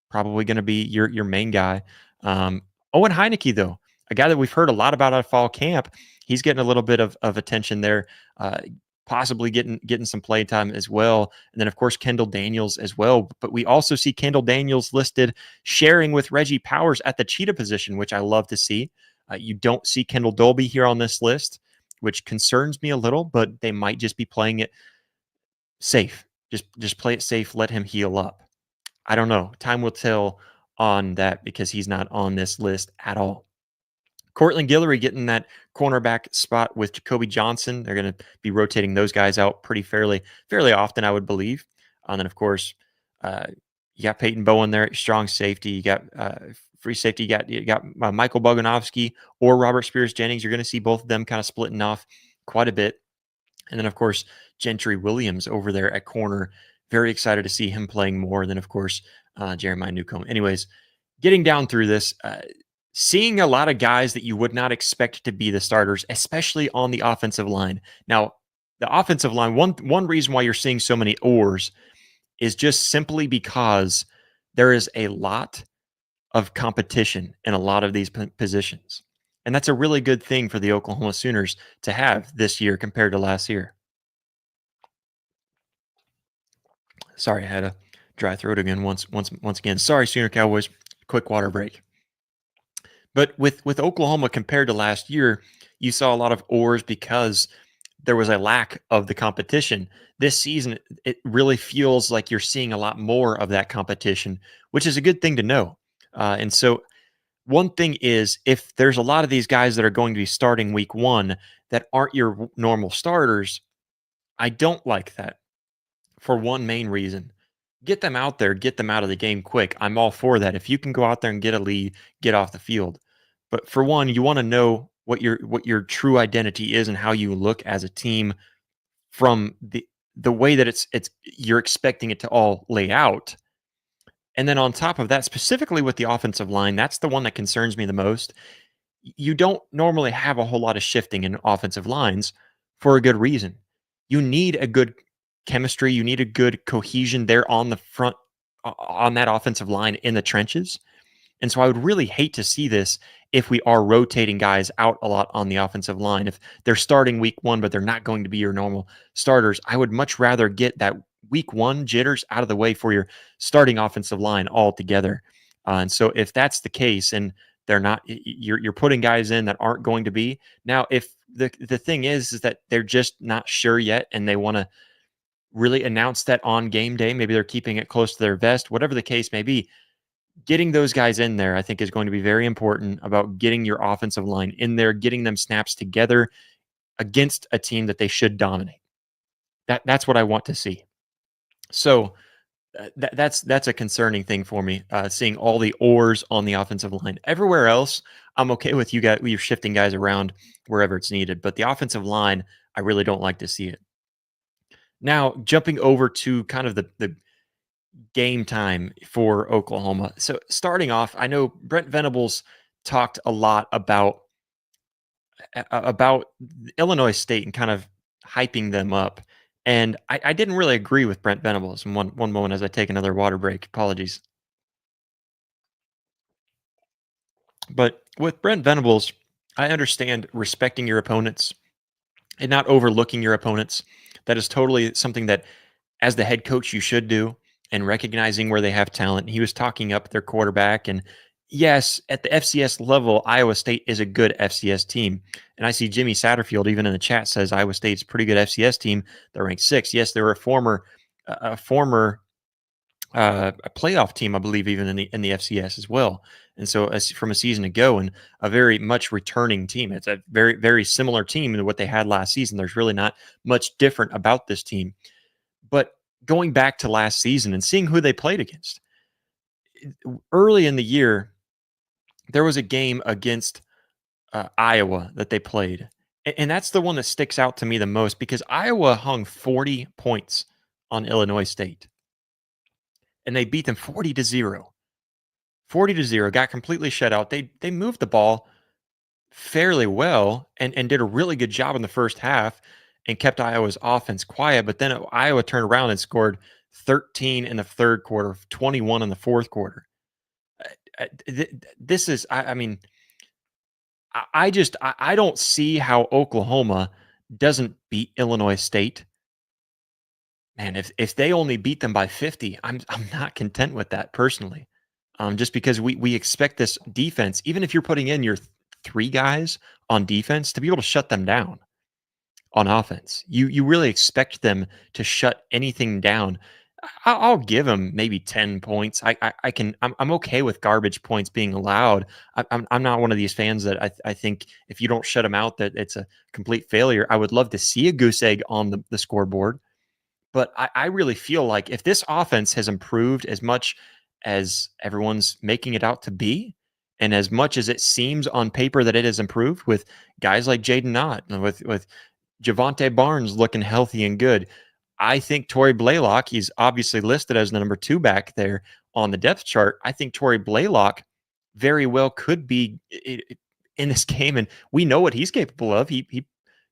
Speaker 1: probably going to be your main guy. Owen Heineke, though, a guy that we've heard a lot about at fall camp, he's getting a little bit of attention there, possibly getting some play time as well. And then, of course, Kendall Daniels as well. But we also see Kendall Daniels listed sharing with Reggie Powers at the cheetah position, which I love to see. You don't see Kendall Dolby here on this list, which concerns me a little, but they might just be playing it safe. Just play it safe. Let him heal up. I don't know. Time will tell on that because he's not on this list at all. Cortland Guillory getting that cornerback spot with Jacoby Johnson. They're going to be rotating those guys out pretty fairly often, I would believe. And then, of course, you got Peyton Bowen there, strong safety. You got free safety. You got Michael Boganovsky or Robert Spears Jennings. You're going to see both of them kind of splitting off quite a bit. And then, of course, Gentry Williams over there at corner. Very excited to see him playing more than, of course, Jeremiah Newcomb. Anyways, getting down through this, seeing a lot of guys that you would not expect to be the starters, especially on the offensive line. Now, the offensive line, one reason why you're seeing so many oars is just simply because there is a lot of competition in a lot of these positions. And that's a really good thing for the Oklahoma Sooners to have this year compared to last year. Sorry, I had a dry throat again once again. Sorry, Sooner Cowboys. Quick water break. But with Oklahoma compared to last year, you saw a lot of oars because there was a lack of the competition. This season, it really feels like you're seeing a lot more of that competition, which is a good thing to know. And so one thing is, if there's a lot of these guys that are going to be starting week 1 that aren't your normal starters, I don't like that for one main reason. Get them out there, get them out of the game quick. I'm all for that. If you can go out there and get a lead, get off the field. But for one, you want to know what your true identity is and how you look as a team from the way that it's you're expecting it to all lay out. And then on top of that, specifically with the offensive line, that's the one that concerns me the most. You don't normally have a whole lot of shifting in offensive lines for a good reason. You need a good chemistry. You need a good cohesion there on the front, on that offensive line in the trenches. And so I would really hate to see this if we are rotating guys out a lot on the offensive line. If they're starting week 1, but they're not going to be your normal starters, I would much rather get that week 1 jitters out of the way for your starting offensive line altogether. And so if that's the case, and they're not, you're putting guys in that aren't going to be. Now, if the thing is that they're just not sure yet and they want to really announce that on game day, maybe they're keeping it close to their vest, whatever the case may be, getting those guys in there, I think, is going to be very important about getting your offensive line in there, getting them snaps together against a team that they should dominate. That's what I want to see. So that's a concerning thing for me, seeing all the oars on the offensive line. Everywhere else, I'm okay with you guys. You're shifting guys around wherever it's needed, but the offensive line, I really don't like to see it. Now, jumping over to kind of the game time for Oklahoma. So starting off, I know Brent Venables talked a lot about Illinois State and kind of hyping them up. And I didn't really agree with Brent Venables. And one moment as I take another water break. Apologies. But with Brent Venables, I understand respecting your opponents and not overlooking your opponents. That is totally something that, as the head coach, you should do, and recognizing where they have talent. He was talking up their quarterback. And yes, at the FCS level, Iowa State is a good FCS team. And I see Jimmy Satterfield, even in the chat, says Iowa State's a pretty good FCS team. They're ranked 6th. Yes, they were a former a playoff team, I believe, even in the FCS as well. And so, as from a season ago, and a very much returning team. It's a very very similar team to what they had last season. There's really not much different about this team. But going back to last season and seeing who they played against early in the year, there was a game against Iowa that they played, and that's the one that sticks out to me the most because Iowa hung 40 points on Illinois State, and they beat them 40-0. 40-0, got completely shut out. They moved the ball fairly well and did a really good job in the first half and kept Iowa's offense quiet. But then Iowa turned around and scored 13 in the third quarter, 21 in the fourth quarter. This is, I mean, I don't see how Oklahoma doesn't beat Illinois State. Man, if they only beat them by 50, I'm not content with that personally. Just because we expect this defense, even if you're putting in your three guys on defense, to be able to shut them down on offense. You really expect them to shut anything down. I'll give them maybe 10 points. I'm okay with garbage points being allowed. I'm not one of these fans that I think if you don't shut them out that it's a complete failure. I would love to see a goose egg on the scoreboard. But I really feel like if this offense has improved as much as everyone's making it out to be, and as much as it seems on paper that it has improved with guys like Jaden Knott and with Javante Barnes looking healthy and good, I think Torrey Blaylock, he's obviously listed as the number 2 back there on the depth chart. I think Torrey Blaylock very well could be in this game, and we know what he's capable of. He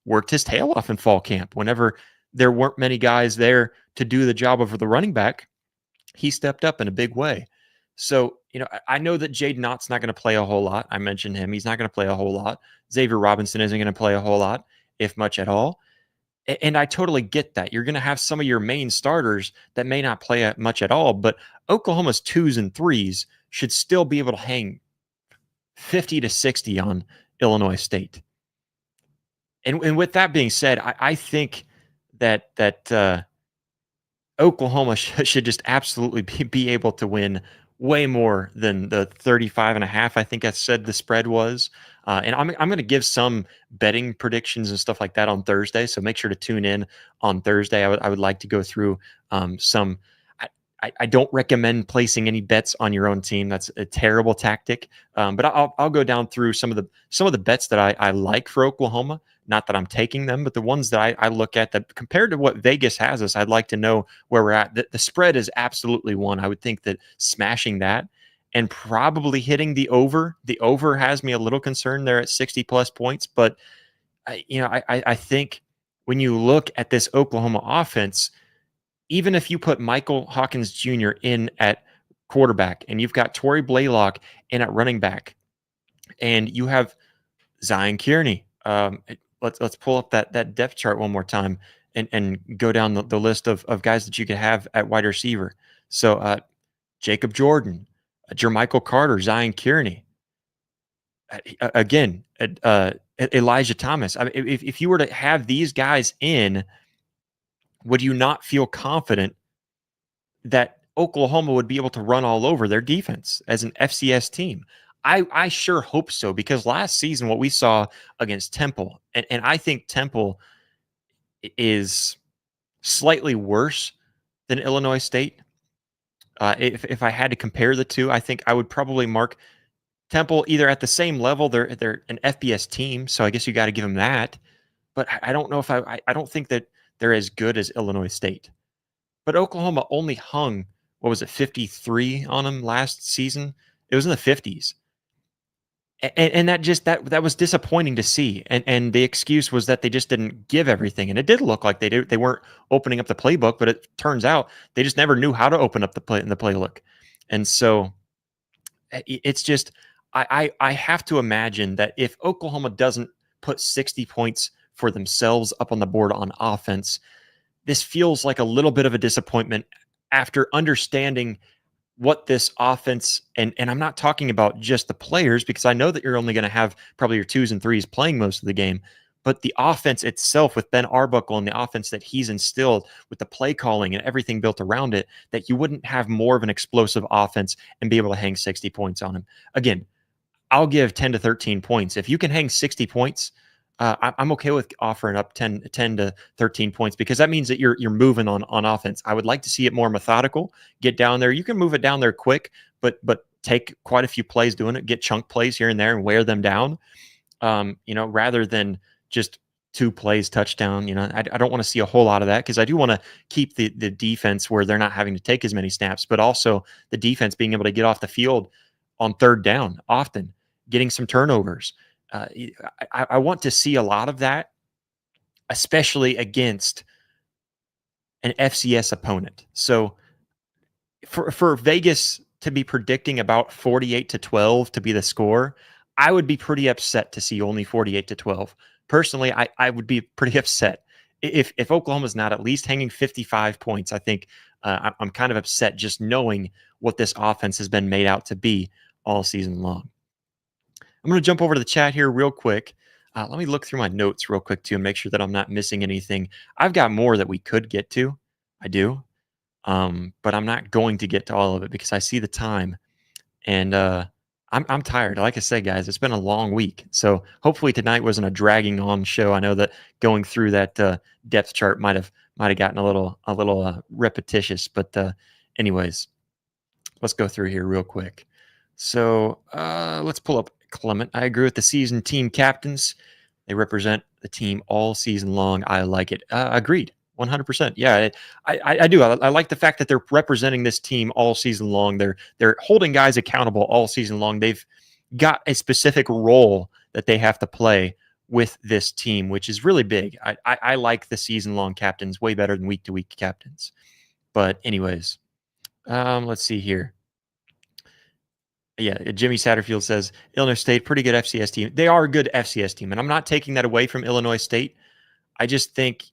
Speaker 1: worked his tail off in fall camp whenever there weren't many guys there to do the job of the running back. He stepped up in a big way. So, I know that Jaden Knott's not going to play a whole lot. I mentioned him. He's not going to play a whole lot. Xavier Robinson isn't going to play a whole lot, if much at all. And I totally get that. You're going to have some of your main starters that may not play much at all, but Oklahoma's 2s and 3s should still be able to hang 50-60 on Illinois State. And with that being said, I think that Oklahoma should just absolutely be able to win way more than the 35.5. I think I said the spread was. And I'm going to give some betting predictions and stuff like that on Thursday. So make sure to tune in on Thursday. I would like to go through some. I don't recommend placing any bets on your own team. That's a terrible tactic. But I'll go down through some of the bets that I like for Oklahoma. Not that I'm taking them, but the ones that I look at that compared to what Vegas has us, I'd like to know where we're at. The spread is absolutely one. I would think that smashing that and probably hitting the over. The over has me a little concerned there at 60 plus points. But I think when you look at this Oklahoma offense, even if you put Michael Hawkins Jr. in at quarterback and you've got Torrey Blaylock in at running back, and you have Zion Kearney. Let's pull up that depth chart one more time and go down the list of guys that you could have at wide receiver. So Jacob Jordan, Jermichael Carter, Zion Kearney. Again, Elijah Thomas. I mean, if you were to have these guys in, would you not feel confident that Oklahoma would be able to run all over their defense as an FCS team? I sure hope so, because last season what we saw against Temple, and I think Temple is slightly worse than Illinois State. If I had to compare the two, I think I would probably mark Temple either at the same level. They're an FBS team, so I guess you got to give them that. But I don't know if I don't think that they're as good as Illinois State. But Oklahoma only hung, 53 on them last season? It was in the 50s. And that was disappointing to see. And the excuse was that they just didn't give everything. And it did look like they weren't opening up the playbook, but it turns out they just never knew how to open up the playbook. And so it's just I have to imagine that if Oklahoma doesn't put 60 points for themselves up on the board on offense, this feels like a little bit of a disappointment after understanding what this offense, and I'm not talking about just the players, because I know that you're only going to have probably your 2s and 3s playing most of the game, but the offense itself with Ben Arbuckle and the offense that he's instilled with the play calling and everything built around it, that you wouldn't have more of an explosive offense and be able to hang 60 points on him. Again, I'll give 10 to 13 points. If you can hang 60 points, I'm okay with offering up 10 to 13 points, because that means that you're moving on offense. I would like to see it more methodical. Get down there. You can move it down there quick, but take quite a few plays doing it. Get chunk plays here and there and wear them down. Rather than just 2 plays touchdown. I don't want to see a whole lot of that, because I do want to keep the defense where they're not having to take as many snaps, but also the defense being able to get off the field on third down often, getting some turnovers. I want to see a lot of that, especially against an FCS opponent. So for Vegas to be predicting about 48-12 to be the score, I would be pretty upset to see only 48-12. Personally, I would be pretty upset if Oklahoma's not at least hanging 55 points. I think I'm kind of upset just knowing what this offense has been made out to be all season long. I'm going to jump over to the chat here real quick. Let me look through my notes real quick too and make sure that I'm not missing anything. I've got more that we could get to. I do. But I'm not going to get to all of it because I see the time, and I'm tired. Like I said, guys, it's been a long week, so hopefully tonight wasn't a dragging on show. I know that going through that depth chart might have gotten a little repetitious, but anyways, let's go through here real quick. So let's pull up Clement. I agree with the season team captains. They represent the team all season long. I like it. Agreed. 100%. Yeah, I do. I like the fact that they're representing this team all season long. They're holding guys accountable all season long. They've got a specific role that they have to play with this team, which is really big. I like the season long captains way better than week to week captains. But anyways, let's see here. Yeah, Jimmy Satterfield says Illinois State, pretty good FCS team. They are a good FCS team, and I'm not taking that away from Illinois State. I just think,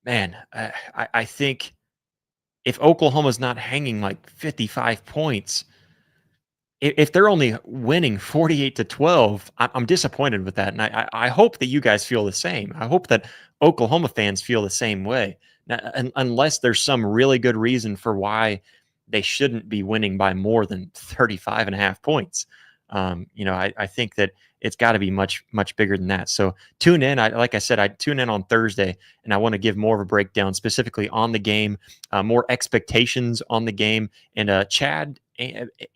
Speaker 1: man, I think if Oklahoma's not hanging like 55 points, if they're only winning 48-12, I'm disappointed with that. And I hope that you guys feel the same. I hope that Oklahoma fans feel the same way. Now, unless there's some really good reason for why they shouldn't be winning by more than 35 and a half points. I think that it's got to be much, much bigger than that. So tune in. Like I said, I tune in on Thursday, and I want to give more of a breakdown specifically on the game, more expectations on the game, and Chad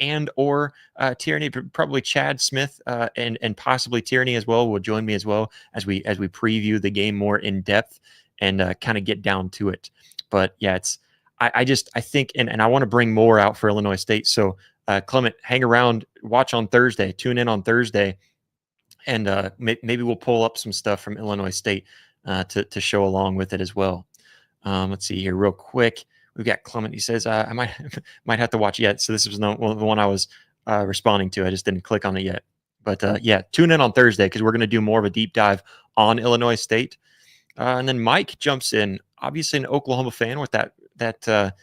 Speaker 1: and or Tierney, probably Chad Smith and possibly Tierney as well will join me as well as we preview the game more in depth and kind of get down to it. But yeah, I think, and I want to bring more out for Illinois State. So Clement, hang around, watch on Thursday, tune in on Thursday, and maybe we'll pull up some stuff from Illinois State to show along with it as well. Let's see here real quick. We've got Clement. He says, I might have to watch yet. So this was the one I was responding to. I just didn't click on it yet. But yeah, tune in on Thursday because we're going to do more of a deep dive on Illinois State. And then Mike jumps in, obviously an Oklahoma fan with that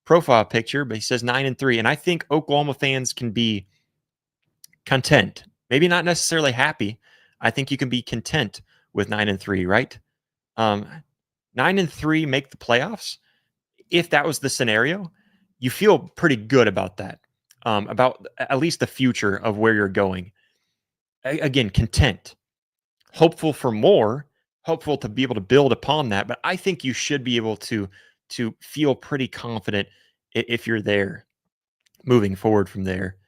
Speaker 1: profile picture, but he says 9-3. And I think Oklahoma fans can be content, maybe not necessarily happy. I think you can be content with 9-3, right? 9-3 make the playoffs. If that was the scenario, you feel pretty good about that, about at least the future of where you're going. Again, content, hopeful for more, hopeful to be able to build upon that. But I think you should be able to feel pretty confident if you're there, moving forward from there.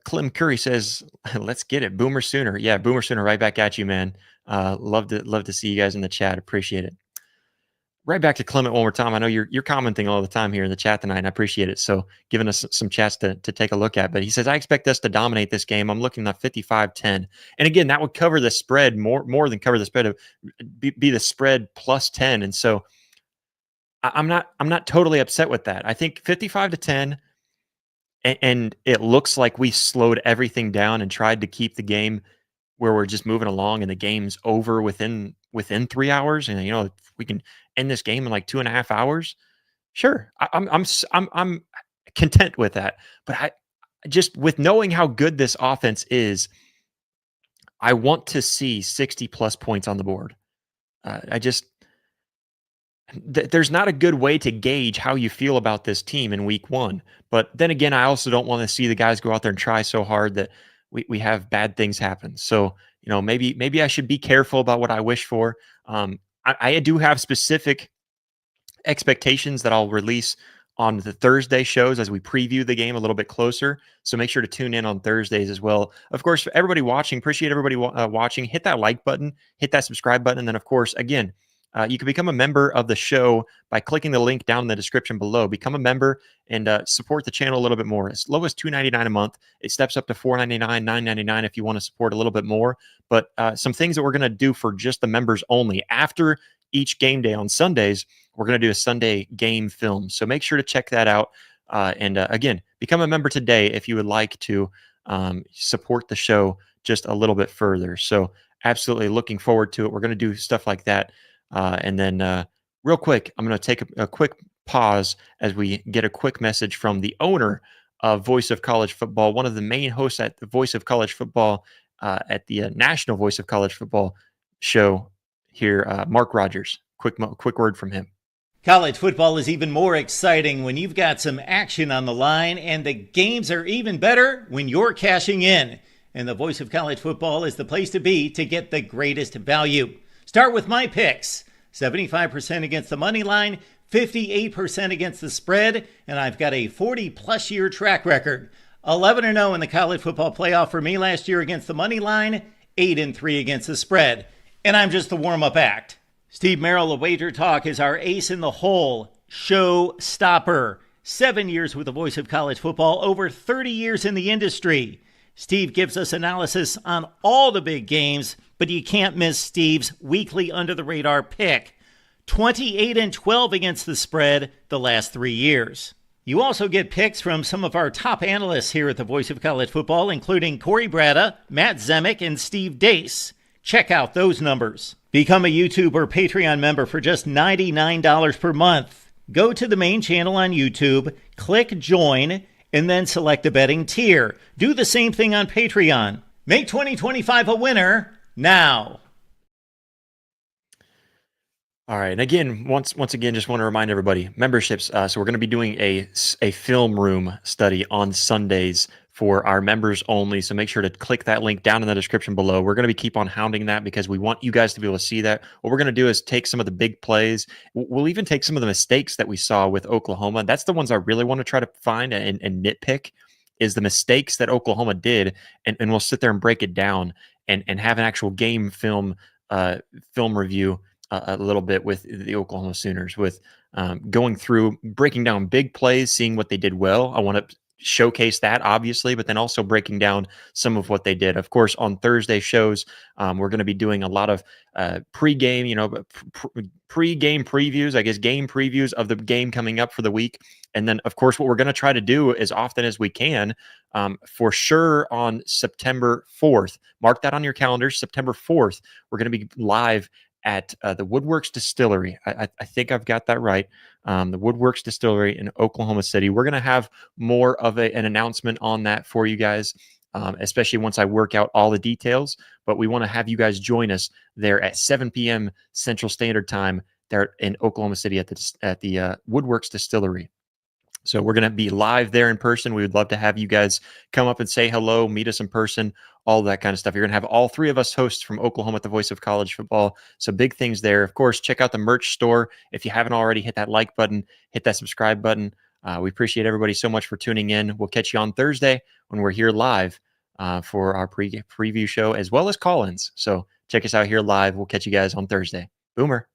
Speaker 1: Clem Curry says, "Let's get it, Boomer Sooner." Yeah, Boomer Sooner, right back at you, man. Love to see you guys in the chat. Appreciate it. Right back to Clement one more time. I know you're commenting all the time here in the chat tonight, and I appreciate it. So giving us some chats to take a look at. But he says, I expect us to dominate this game. I'm looking at 55-10. And again, that would cover the spread more than cover the spread of be the spread plus 10. And so I'm not totally upset with that. I think 55-10, and it looks like we slowed everything down and tried to keep the game where we're just moving along and the game's over within 3 hours. And if we can end this game in like 2.5 hours, sure, I'm content with that. But I just, with knowing how good this offense is, I want to see 60 plus points on the board. I just there's not a good way to gauge how you feel about this team in week one. But then again, I also don't want to see the guys go out there and try so hard that we have bad things happen. So, maybe I should be careful about what I wish for. I do have specific expectations that I'll release on the Thursday shows as we preview the game a little bit closer. So make sure to tune in on Thursdays as well. Of course, for everybody watching, appreciate everybody watching. Hit that like button, hit that subscribe button. And then, of course, again, you can become a member of the show by clicking the link down in the description below. Become a member and support the channel a little bit more. As low as $2.99 a month. It steps up to $4.99, $9.99 if you want to support a little bit more. But some things that we're going to do for just the members only. After each game day on Sundays, we're going to do a Sunday game film. So make sure to check that out. And again, become a member today if you would like to support the show just a little bit further. So absolutely looking forward to it. We're going to do stuff like that. And then real quick, I'm going to take a quick pause as we get a quick message from the owner of Voice of College Football, one of the main hosts at the Voice of College Football, at the National Voice of College Football show here, Mark Rogers. Quick word from him.
Speaker 2: College football is even more exciting when you've got some action on the line, and the games are even better when you're cashing in. And the Voice of College Football is the place to be to get the greatest value. Start with my picks. 75% against the money line, 58% against the spread, and I've got a 40-plus year track record. 11-0 in the college football playoff for me last year against the money line, 8-3 against the spread. And I'm just the warm-up act. Steve Merrill of Wager Talk is our ace in the hole, show stopper. 7 years with the Voice of College Football, over 30 years in the industry. Steve gives us analysis on all the big games, but you can't miss Steve's weekly under-the-radar pick. 28-12 against the spread the last 3 years. You also get picks from some of our top analysts here at the Voice of College Football, including Corey Bratta, Matt Zemek, and Steve Dace. Check out those numbers. Become a YouTube or Patreon member for just $99 per month. Go to the main channel on YouTube, click join, and then select the betting tier. Do the same thing on Patreon. Make 2025 a winner now.
Speaker 1: All right. And again, once again, just want to remind everybody, memberships. So we're going to be doing a film room study on Sundays for our members only. So make sure to click that link down in the description below. We're going to keep on hounding that because we want you guys to be able to see that. What we're going to do is take some of the big plays. We'll even take some of the mistakes that we saw with Oklahoma. That's the ones I really want to try to find and nitpick, is the mistakes that Oklahoma did. And we'll sit there and break it down and have an actual game film review a little bit with the Oklahoma Sooners, with going through, breaking down big plays, seeing what they did well. I want to showcase that, obviously, but then also breaking down some of what they did. Of course, on Thursday shows, we're going to be doing a lot of pre-game, pre-game previews, I guess game previews of the game coming up for the week. And then, of course, what we're going to try to do as often as we can, for sure on September 4th, mark that on your calendars, September 4th, we're going to be live at the Woodworks Distillery. I think I've got that right. The Woodworks Distillery in Oklahoma City. We're going to have more of an announcement on that for you guys, especially once I work out all the details. But we want to have you guys join us there at 7 p.m. Central Standard Time there in Oklahoma City at the Woodworks Distillery. So we're going to be live there in person. We would love to have you guys come up and say hello, meet us in person, all that kind of stuff. You're going to have all three of us hosts from Oklahoma at the Voice of College Football. So big things there. Of course, check out the merch store. If you haven't already, hit that like button, hit that subscribe button. We appreciate everybody so much for tuning in. We'll catch you on Thursday when we're here live for our preview show, as well as call-ins. So check us out here live. We'll catch you guys on Thursday. Boomer.